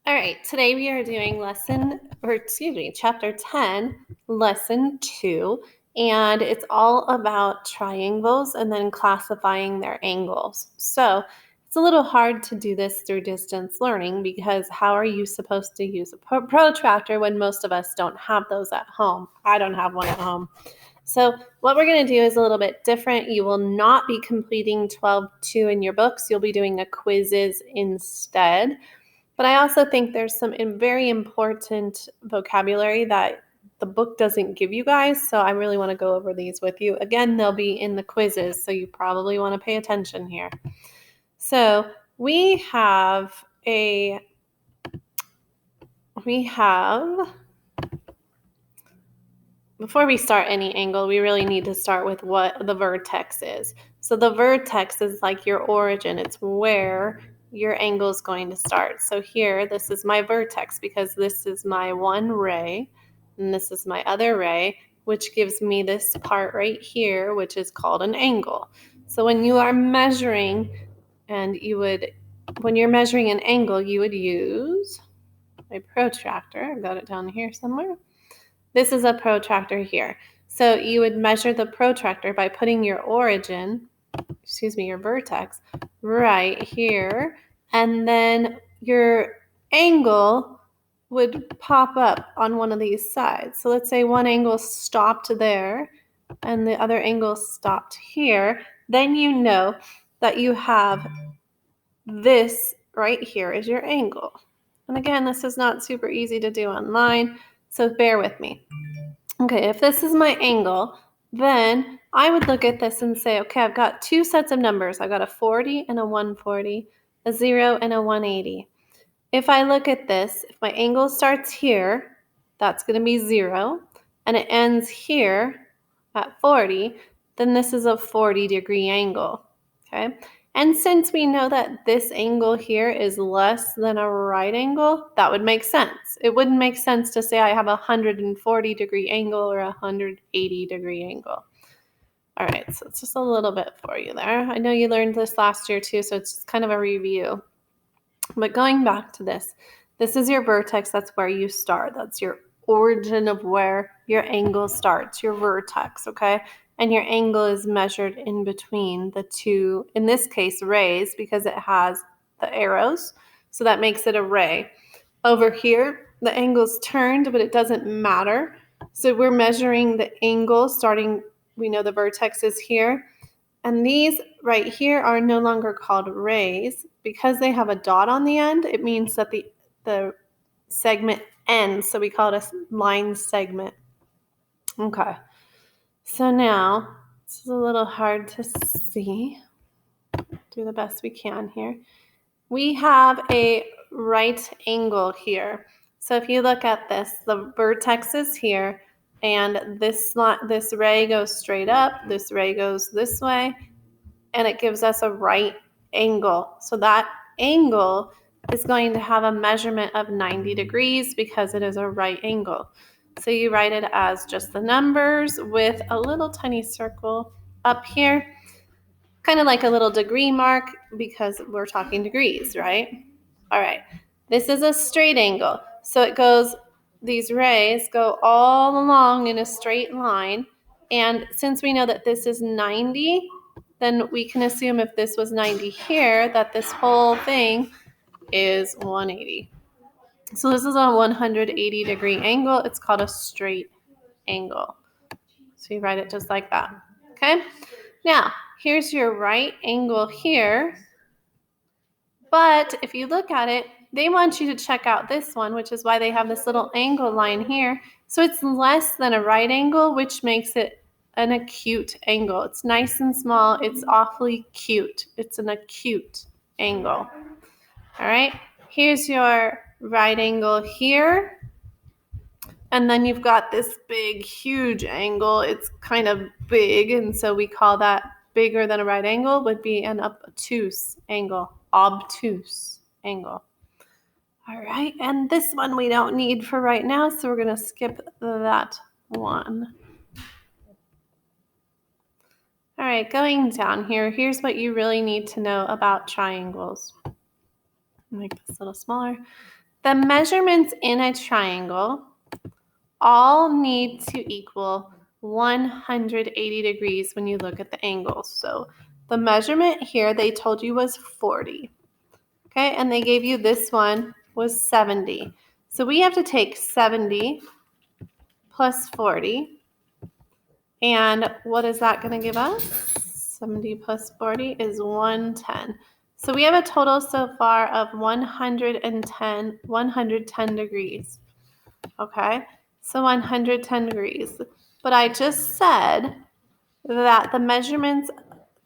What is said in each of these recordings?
All right, today we are doing chapter 10, lesson 2, and it's all about triangles and then classifying their angles. So it's a little hard to do this through distance learning because how are you supposed to use a protractor when most of us don't have those at home? I don't have one at home. So what we're going to do is a little bit different. You will not be completing 12-2 in your books. You'll be doing a quizzes instead. But I also think there's some very important vocabulary that the book doesn't give you guys, so I really want to go over these with you. Again, they'll be in the quizzes, so you probably want to pay attention here. So we have before we start any angle, we really need to start with what the vertex is. So the vertex is like your origin. It's where your angle is going to start. So here, this is my vertex because this is my one ray, and this is my other ray, which gives me this part right here, which is called an angle. So when you are measuring, when you're measuring an angle, you would use a protractor. I've got it down here somewhere. This is a protractor here. So you would measure the protractor by putting your vertex right here, and then your angle would pop up on one of these sides. So let's say one angle stopped there and the other angle stopped here. Then you know that you have this right here is your angle. And again, this is not super easy to do online, so bear with me. Okay, if this is my angle, then I would look at this and say, okay, I've got two sets of numbers. I've got a 40 and a 140, a 0 and a 180. If I look at this, if my angle starts here, that's going to be 0, and it ends here at 40, then this is a 40-degree angle, okay? And since we know that this angle here is less than a right angle, that would make sense. It wouldn't make sense to say I have a 140-degree angle or a 180-degree angle. All right, so it's just a little bit for you there. I know you learned this last year too, so it's just kind of a review. But going back to this is your vertex. That's where you start. That's your origin of where your angle starts, your vertex, okay? And your angle is measured in between the two, in this case, rays, because it has the arrows. So that makes it a ray. Over here, the angle's turned, but it doesn't matter. So we're measuring the angle starting, we know the vertex is here. And these right here are no longer called rays. Because they have a dot on the end, it means that the segment ends. So we call it a line segment. Okay. So now, this is a little hard to see. Do the best we can here. We have a right angle here. So if you look at this, the vertex is here, and this ray goes straight up, this ray goes this way, and it gives us a right angle. So that angle is going to have a measurement of 90 degrees because it is a right angle. So you write it as just the numbers with a little tiny circle up here, kind of like a little degree mark because we're talking degrees, right? All right, this is a straight angle. So these rays go all along in a straight line. And since we know that this is 90, then we can assume if this was 90 here, that this whole thing is 180. So this is a 180-degree angle. It's called a straight angle. So you write it just like that, okay? Now, here's your right angle here. But if you look at it, they want you to check out this one, which is why they have this little angle line here. So it's less than a right angle, which makes it an acute angle. It's nice and small. It's awfully cute. It's an acute angle. All right. Here's your right angle here. And then you've got this big, huge angle. It's kind of big, and so we call that bigger than a right angle would be an obtuse angle. Obtuse angle. All right, and this one we don't need for right now, so we're going to skip that one. All right, going down here, here's what you really need to know about triangles. Make this a little smaller. the measurements in a triangle all need to equal 180 degrees when you look at the angles. So the measurement here they told you was 40. Okay, and they gave you this one was 70. So we have to take 70 plus 40. And what is that going to give us? 70 plus 40 is 110. So we have a total so far of 110 degrees. Okay, so 110 degrees. But I just said that the measurements,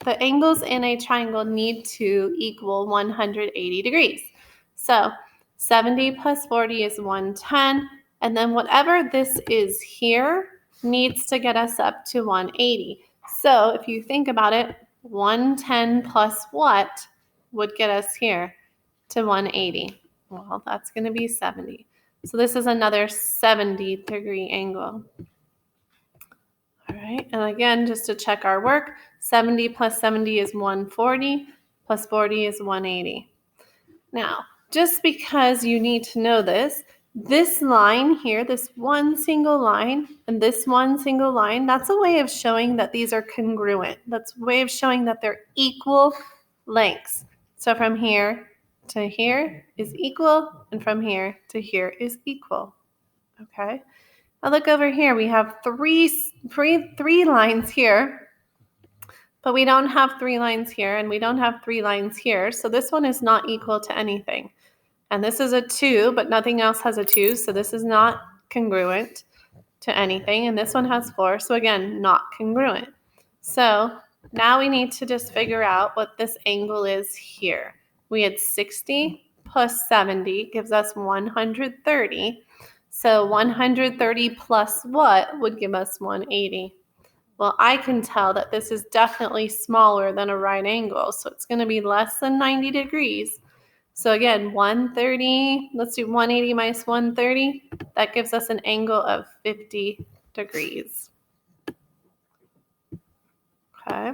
the angles in a triangle need to equal 180 degrees. So 70 plus 40 is 110. And then whatever this is here needs to get us up to 180. So if you think about it, 110 plus what would get us here to 180? Well, that's going to be 70. So this is another 70-degree angle. All right, and again, just to check our work, 70 plus 70 is 140, plus 40 is 180. Now, just because you need to know this line here, this one single line, and this one single line, that's a way of showing that these are congruent. That's a way of showing that they're equal lengths. So from here to here is equal, and from here to here is equal. Okay? Now look over here. We have three lines here, but we don't have 3 lines here, and we don't have 3 lines here. So this one is not equal to anything. And this is a 2, but nothing else has a 2, so this is not congruent to anything. And this one has 4, so again, not congruent. So now we need to just figure out what this angle is here. We had 60 plus 70 gives us 130. So 130 plus what would give us 180? Well, I can tell that this is definitely smaller than a right angle, so it's going to be less than 90 degrees. So again, 130, let's do 180 minus 130. That gives us an angle of 50 degrees. Okay.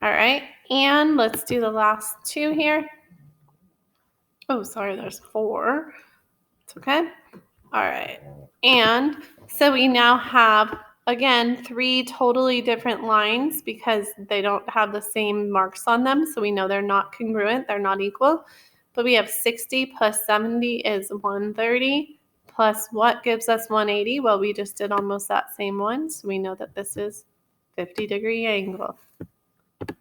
All right, and let's do the last 2 here. Oh, sorry, there's 4. It's okay. All right, and so we now have, again, 3 totally different lines because they don't have the same marks on them, so we know they're not congruent, they're not equal. But we have 60 plus 70 is 130, plus what gives us 180? Well, we just did almost that same one, so we know that this is 50-degree angle. All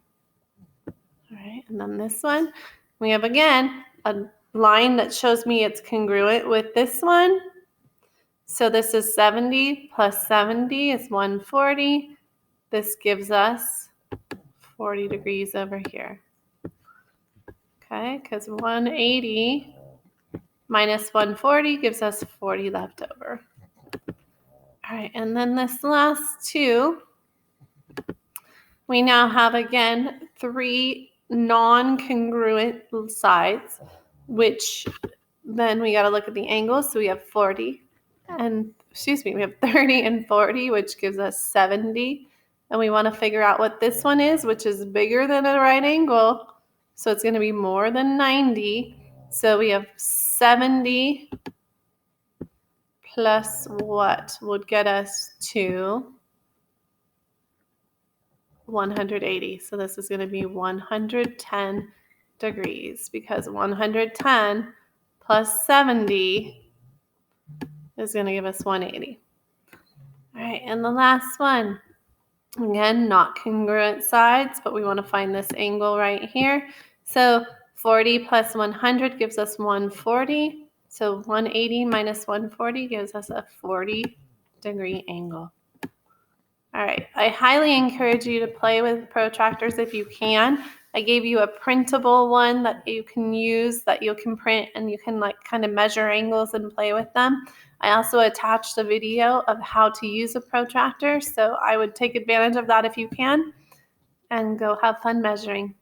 right, and then this one, we have, again, a line that shows me it's congruent with this one. So this is 70 plus 70 is 140. This gives us 40 degrees over here. Okay, because 180 minus 140 gives us 40 left over. All right, and then this last 2, we now have, again, 3 non-congruent sides, which then we got to look at the angles. So we have 40. We have 30 and 40, which gives us 70. And we want to figure out what this one is, which is bigger than a right angle. So it's going to be more than 90. So we have 70 plus what would get us to 180. So this is going to be 110 degrees because 110 plus 70 is going to give us 180. All right, and the last one. Again, not congruent sides, but we want to find this angle right here. So 40 plus 100 gives us 140. So 180 minus 140 gives us a 40-degree angle. All right, I highly encourage you to play with protractors if you can. I gave you a printable one that you can use, that you can print, and you can kind of measure angles and play with them. I also attached a video of how to use a protractor, so I would take advantage of that if you can, and go have fun measuring.